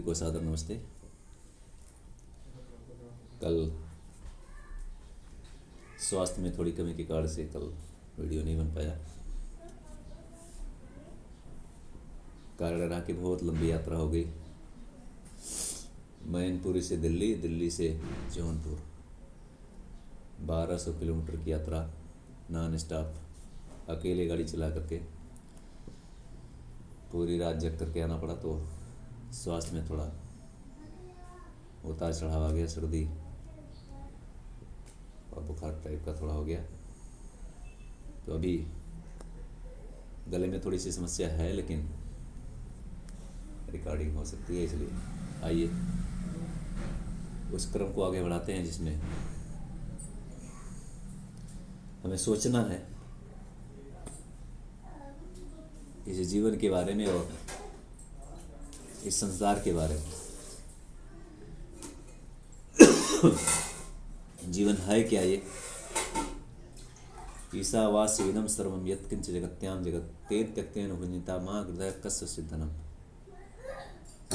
को सादर नमस्ते। कल स्वास्थ्य में थोड़ी कमी के कारण से कल वीडियो नहीं बन पाया। कारण रहा कि बहुत लंबी यात्रा हो गई। मैनपुरी से दिल्ली, दिल्ली से जौनपुर 1200 किलोमीटर की यात्रा नॉन स्टॉप अकेले गाड़ी चला करके पूरी रात जग करके आना पड़ा। तो स्वास्थ्य में थोड़ा उतार चढ़ाव आ गया, सर्दी और बुखार टाइप का थोड़ा हो गया। तो अभी गले में थोड़ी सी समस्या है, लेकिन रिकॉर्डिंग हो सकती है, इसलिए आइए उस क्रम को आगे बढ़ाते हैं जिसमें हमें सोचना है इस जीवन के बारे में और इस संसार के बारे में। जीवन है क्या ये? ईसावास्य विदम सर्वम यत्किंच जगत्याम जगत तेन त्यक्तेन भुंजिता मां हृदय कस्य सिद्धनम।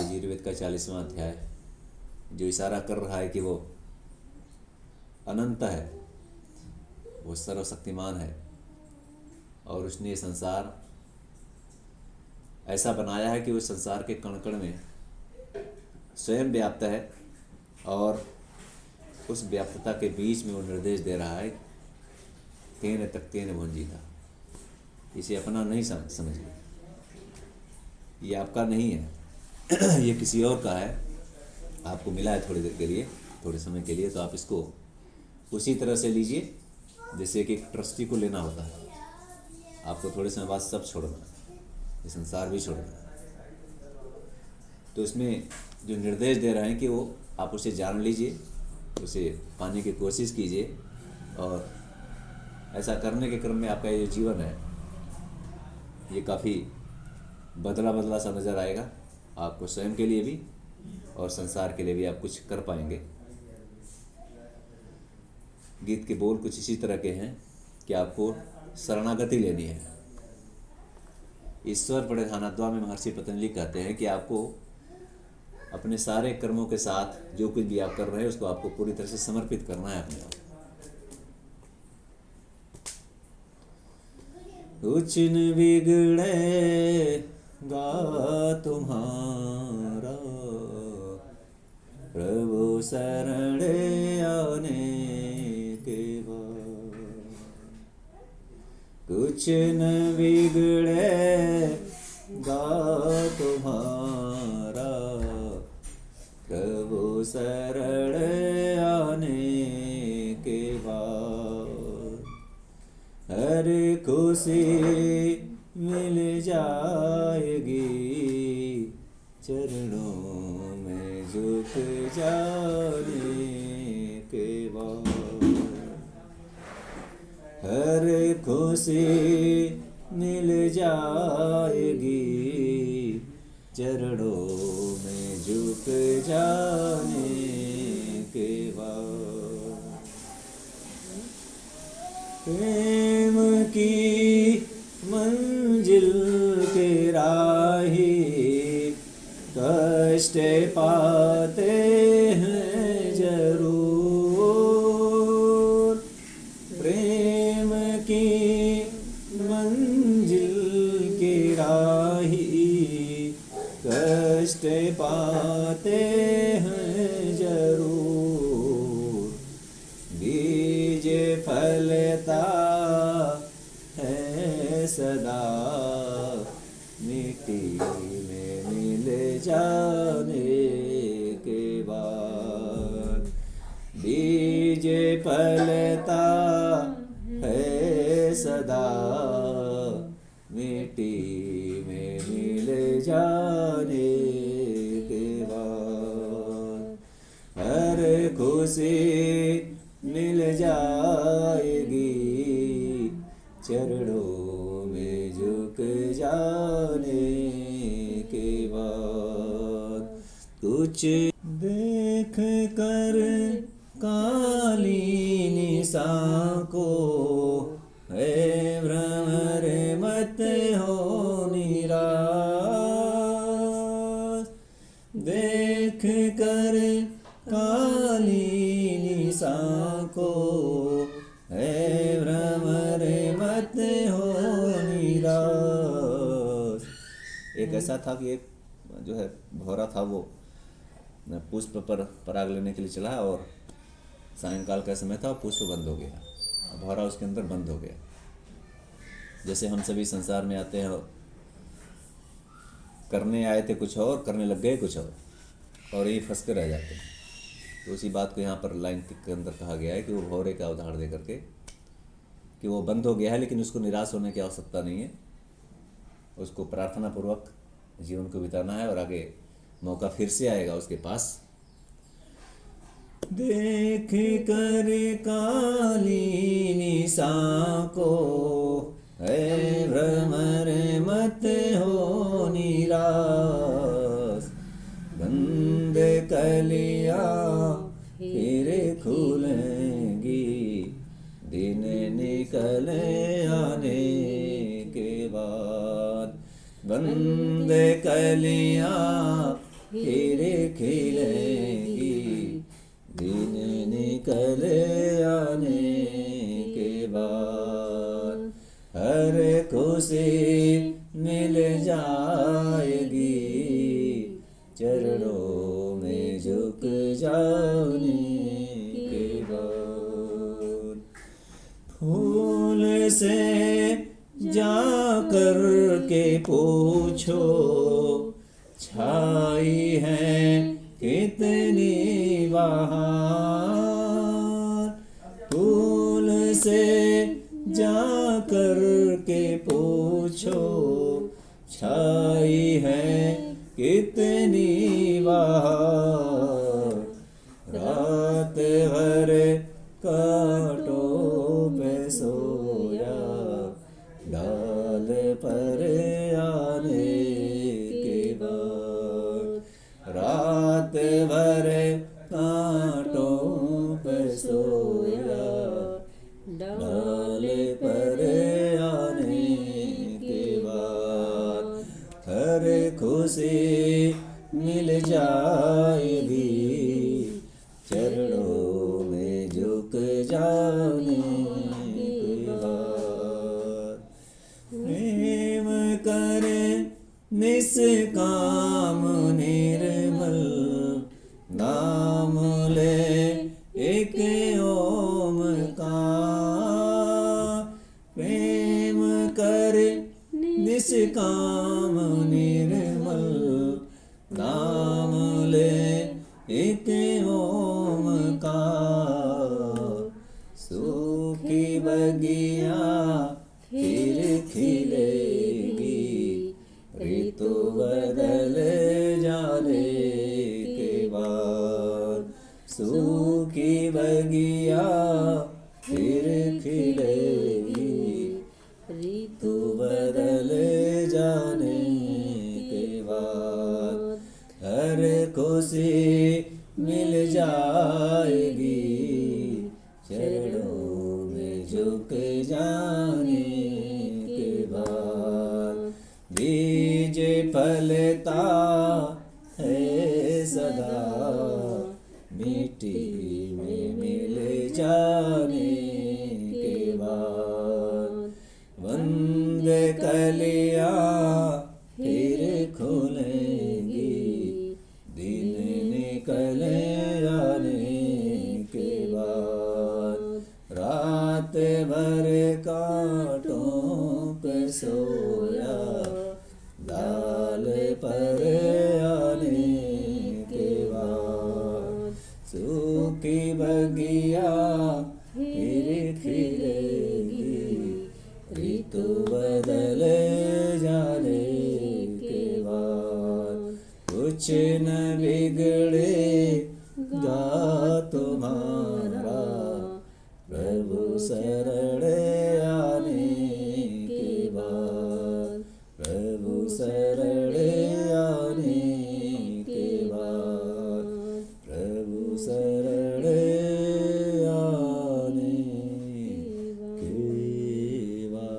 यजुर्वेद का 40वां अध्याय जो इशारा कर रहा है कि वो अनंत है, वो सर्वशक्तिमान है और उसने ये संसार ऐसा बनाया है कि उस संसार के कण कण में स्वयं व्याप्त है और उस व्याप्तता के बीच में वो निर्देश दे रहा है, तेन त्यक्तेन भुंजिता। इसे अपना नहीं समझिए, ये आपका नहीं है, ये किसी और का है। आपको मिला है थोड़ी देर के लिए, थोड़े समय के लिए, तो आप इसको उसी तरह से लीजिए जैसे कि एक ट्रस्टी को लेना होता है। आपको थोड़े समय बाद सब छोड़ना है, ये संसार भी छोड़ना है। तो इसमें जो निर्देश दे रहे हैं कि वो आप उसे जान लीजिए, उसे पाने की कोशिश कीजिए, और ऐसा करने के क्रम में आपका ये जीवन है ये काफ़ी बदला बदला सा नज़र आएगा। आपको स्वयं के लिए भी और संसार के लिए भी आप कुछ कर पाएंगे। गीत के बोल कुछ इसी तरह के हैं कि आपको शरणागति लेनी है। ईश्वर परिधानाद्वा में महर्षि पतंजलि कहते हैं कि आपको अपने सारे कर्मों के साथ जो कुछ भी आप कर रहे हैं उसको आपको पूरी तरह से समर्पित करना है अपने आप। कुछ न बिगड़ेगा तुम्हारा प्रभु शरण आने के बाद। कुछ न बिगड़ेगा तुम्हारा प्रभु शरण आने के बाद। हर खुशी मिल जाएगी चरणों में झुक जाने के बाद। हर खुशी मिल जाएगी चरणों में झुक जाने के बाद। प्रेम की मंजिल के राही कष्ट पाते हैं जरूर। प्रेम की मंजिल के राही कष्ट पाते हैं जरूर। बीज फलता है सदा मिट्टी में मिल जाने के बाद। बीज फलता है सदा मिट्टी में मिल जाने के बाद। हर खुशी मिल जाएगी चरणों में झुक जाने के बाद। कुछ देख कर काली निशा को है भ्रमर मत हो निराश। देख कर काली निशा को, है भ्रमर मत हो निराश। एक ऐसा था कि एक जो है भौरा था, वो पुष्प पर पराग लेने के लिए चला और सायंकाल का समय था, पुष्प बंद हो गया, भौरा उसके अंदर बंद हो गया। जैसे हम सभी संसार में आते हैं, करने आए थे कुछ और, करने लग गए कुछ और यही फंस के रह जाते हैं। तो उसी बात को यहाँ पर लाइन के अंदर कहा गया है कि वो भौरे का उदाहरण दे करके कि वो बंद हो गया है, लेकिन उसको निराश होने की आवश्यकता नहीं है। उसको प्रार्थना पूर्वक जीवन को बिताना है और आगे मौका फिर से आएगा उसके पास। देख कर काली निशा को, है भ्रमर मत हो निराश। बंद कलियां फिर खुलेंगी, दिन निकल आने के बाद। बंद कलियां फिर खिलेंगी, दिन निकल आने के बाद। हर खुशी मिल जाएगी, चरणों में झुक जाने के बाद। फूल से जाकर के पूछो, छाई है कितनी बहार। फूल से जाकर के पूछो, छाई है कितनी बहार। रात भर कांटों पे सोया, डाल पर आने के बाद। रात भर कांटों पे सोया, डाल पर आने के बाद। हर खुशी मिल जाएगी, चरणों में झुक जाने के बाद। प्रेम करे निष्काम निर्मल, नाम ले एक ओमकार। प्रेम करे निष्काम निर्मल, नाम ले एक ओमकार। सूखी बगिया फिर खिलेगी, ऋतु बदल जाने के बाद। सूखी बगिया फिर खिलेगी, ऋतु बदल जाने के बाद। हर खुशी मिल जाएगी, चरणों में झुक जाने के बाद। बीज फलता है सदा, मिट्टी में मिल जाने के बाद। बंद कलियां फिर खुलेंगी, दिन निकल आने के बाद। रात भर कांटों पे सोया, डाल पर आने के बाद। सूखी बगिया फिर खिलेगी, ऋतु बदल जाने के बाद। कुछ न बिगड़ेगा तुम्हारा, प्रभु शरण आने के बाद। प्रभु शरण आने के बाद। प्रभु शरण आने के बाद।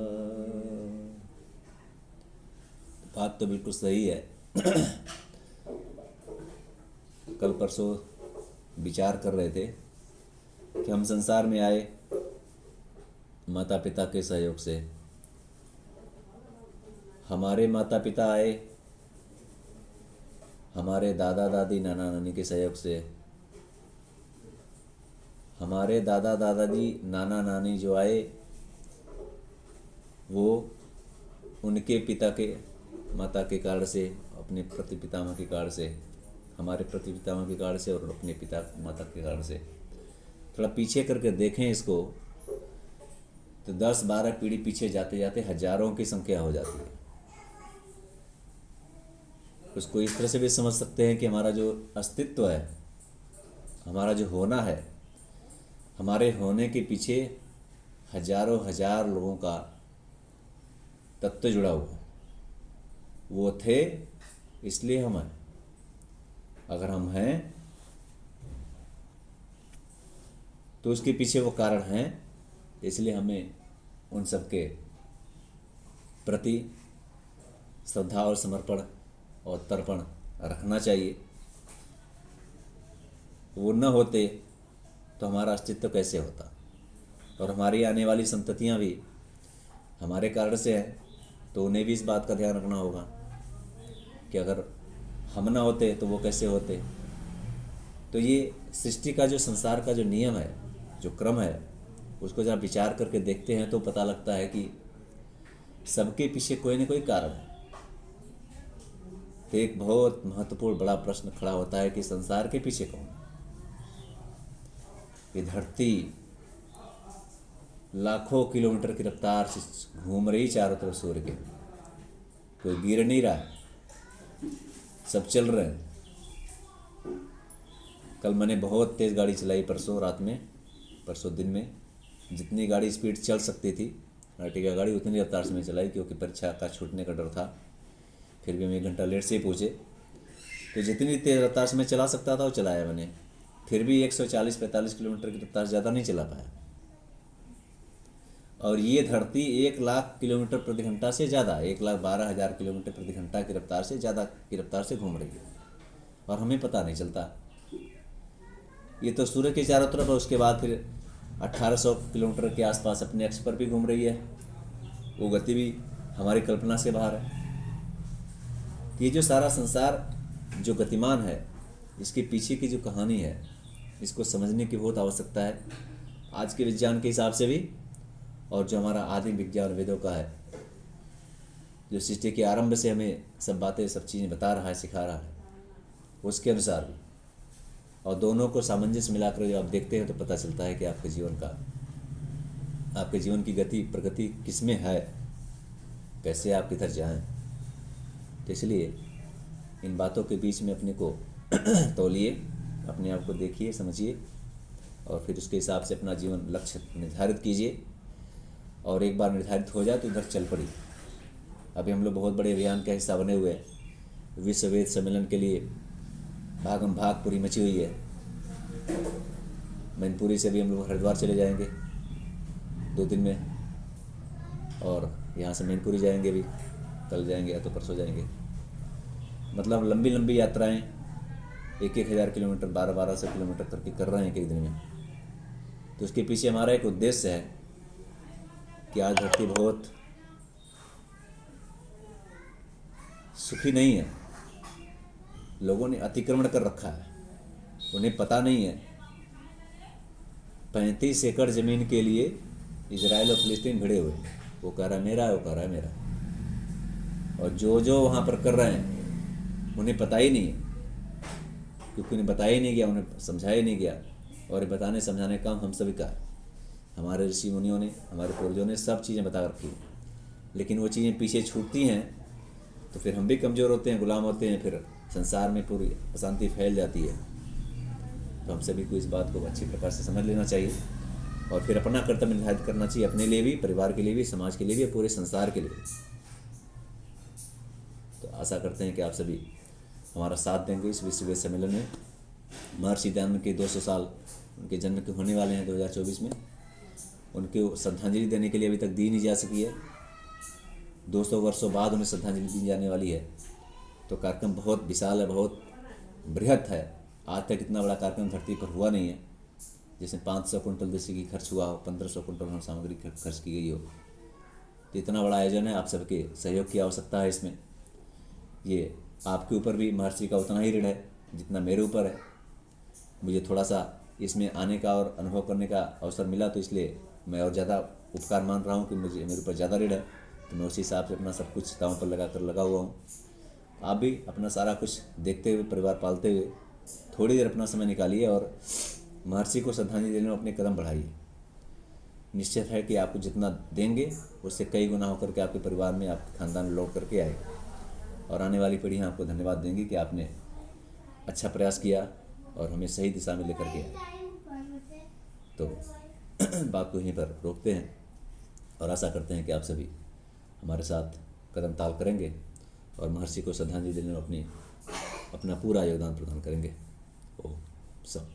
बात तो बिल्कुल सही है। कल परसों विचार कर रहे थे कि हम संसार में आए माता पिता के सहयोग से। हमारे माता पिता आए हमारे दादा दादी नाना नानी के सहयोग से। हमारे दादा दादाजी नाना नानी जो आए वो उनके पिता के माता के कारण से, अपने प्रतिपितामह के कारण से, हमारे प्रतिपितामह के कारण से और अपने पिता माता के कारण से। थोड़ा पीछे करके देखें इसको तो 10-12 पीढ़ी पीछे जाते जाते हजारों की संख्या हो जाती है। उसको इस तरह से भी समझ सकते हैं कि हमारा जो अस्तित्व है, हमारा जो होना है, हमारे होने के पीछे हजारों हजार लोगों का तत्व जुड़ा हुआ है। वो थे इसलिए हम हैं। अगर हम हैं तो उसके पीछे वो कारण हैं, इसलिए हमें उन सबके प्रति श्रद्धा और समर्पण और तर्पण रखना चाहिए। वो न होते तो हमारा अस्तित्व कैसे होता, और हमारी आने वाली संततियां भी हमारे कारण से हैं, तो उन्हें भी इस बात का ध्यान रखना होगा कि अगर हम ना होते तो वो कैसे होते। तो ये सृष्टि का जो, संसार का जो नियम है, जो क्रम है, उसको जब विचार करके देखते हैं तो पता लगता है कि सबके पीछे कोई न कोई कारण है। तो एक बहुत महत्वपूर्ण बड़ा प्रश्न खड़ा होता है कि संसार के पीछे कौन है। ये धरती लाखों किलोमीटर की रफ्तार से घूम रही चारों तरफ सूर्य के, कोई गिर नहीं रहा है, सब चल रहे हैं। कल मैंने बहुत तेज़ गाड़ी चलाई परसों दिन में, जितनी गाड़ी स्पीड चल सकती थी आर्टिगा गाड़ी उतनी रफ्तार से मैं चलाई, क्योंकि परीक्षा का छूटने का डर था। फिर भी हम 1 घंटा लेट से ही पहुँचे, तो जितनी तेज़ रफ्तार से मैं चला सकता था वो चलाया मैंने। फिर भी 140-45 किलोमीटर की रफ्तार ज़्यादा नहीं चला पाया। और ये धरती 1 लाख किलोमीटर प्रति घंटा से ज़्यादा, 1,12,000 किलोमीटर प्रति घंटा की रफ्तार से ज़्यादा की रफ्तार से घूम रही है, और हमें पता नहीं चलता। ये तो सूर्य के चारों तरफ है, उसके बाद फिर 1800 किलोमीटर के आसपास अपने अक्ष पर भी घूम रही है। वो गति भी हमारी कल्पना से बाहर है। ये जो सारा संसार जो गतिमान है, इसके पीछे की जो कहानी है, इसको समझने की बहुत आवश्यकता है आज के विज्ञान के हिसाब से भी, और जो हमारा आदिम विज्ञान वेदों का है, जो सृष्टि के आरंभ से हमें सब बातें, सब चीज़ें बता रहा है, सिखा रहा है, उसके अनुसार भी। और दोनों को सामंजस्य मिलाकर जब आप देखते हैं तो पता चलता है कि आपके जीवन की गति प्रगति किसमें है, कैसे आप किधर जाएं। तो इसलिए इन बातों के बीच में अपने को तौलिए, अपने आप को देखिए, समझिए, और फिर उसके हिसाब से अपना जीवन लक्ष्य निर्धारित कीजिए। और एक बार निर्धारित हो जाए तो उधर चल पड़ी। अभी हम लोग बहुत बड़े अभियान का हिस्सा बने हुए हैं। विश्व वेद सम्मेलन के लिए भागम भाग पूरी मची हुई है। मैनपुरी से भी हम लोग हरिद्वार चले जाएंगे 2 दिन में, और यहाँ से मैनपुरी जाएंगे भी, कल जाएंगे या तो परसों जाएंगे। मतलब लंबी लंबी यात्राएं 1,000 किलोमीटर 1,200 किलोमीटर करके कर रहे हैं एक दिन में। तो उसके पीछे हमारा एक उद्देश्य है कि आज धरती बहुत सुखी नहीं है। लोगों ने अतिक्रमण कर रखा है, उन्हें पता नहीं है 35 एकड़ ज़मीन के लिए इजराइल और फिलिस्तीन भिड़े हुए। वो कह रहा है मेरा है, वो कह रहा है मेरा। और जो वहाँ पर कर रहे हैं उन्हें पता ही नहीं है, क्योंकि उन्हें बताया ही नहीं गया, उन्हें समझाया ही नहीं गया। और बताने समझाने का काम हम सभी का है। हमारे ऋषि मुनियों ने, हमारे पूर्वजों ने सब चीज़ें बता रखी हैं, लेकिन वो चीज़ें पीछे छूटती हैं तो फिर हम भी कमज़ोर होते हैं, गुलाम होते हैं, फिर संसार में पूरी अशांति फैल जाती है। तो हम सभी को इस बात को अच्छी प्रकार से समझ लेना चाहिए, और फिर अपना कर्तव्य निर्धारित करना चाहिए, अपने लिए भी, परिवार के लिए भी, समाज के लिए भी, पूरे संसार के लिए। तो आशा करते हैं कि आप सभी हमारा साथ देंगे इस विश्व वेद सम्मेलन में। महर्षि दयानंद के 200 साल उनके जन्म के होने वाले हैं 2024 में। उनके श्रद्धांजलि देने के लिए अभी तक दी नहीं जा सकी है। 200 वर्षों बाद उन्हें श्रद्धांजलि दी जाने वाली है। तो कार्यक्रम बहुत विशाल है, बहुत बृहत है, आज तक इतना बड़ा कार्यक्रम धरती पर हुआ नहीं है जिसमें 500 कुंटल देसी घी खर्च हुआ हो, 1500 कुंटल सामग्री खर्च की गई हो। तो इतना बड़ा आयोजन है, आप सबके सहयोग की आवश्यकता है इसमें। ये आपके ऊपर भी महर्षि का उतना ही ऋण है जितना मेरे ऊपर है। मुझे थोड़ा सा इसमें आने का और अनुभव करने का अवसर मिला, तो इसलिए मैं और ज़्यादा उपकार मान रहा हूँ कि मेरे ऊपर ज़्यादा ऋण है। तो मैं उसी हिसाब से अपना सब कुछ दांव पर लगा हुआ हूँ। आप भी अपना सारा कुछ देखते हुए, परिवार पालते हुए थोड़ी देर अपना समय निकालिए और महर्षि को श्रद्धांजलि देने में अपने कदम बढ़ाइए। निश्चित है कि आपको जितना देंगे उससे कई गुना होकर के आपके परिवार में, आपके खानदान में लौट करके आए, और आने वाली पीढ़ियाँ आपको धन्यवाद देंगी कि आपने अच्छा प्रयास किया और हमें सही दिशा में लेकर के आए। तो बात को यहीं पर रोकते हैं और आशा करते हैं कि आप सभी हमारे साथ कदम ताल करेंगे और महर्षि को श्रद्धांजलि देने में अपना पूरा योगदान प्रदान करेंगे। ओम सब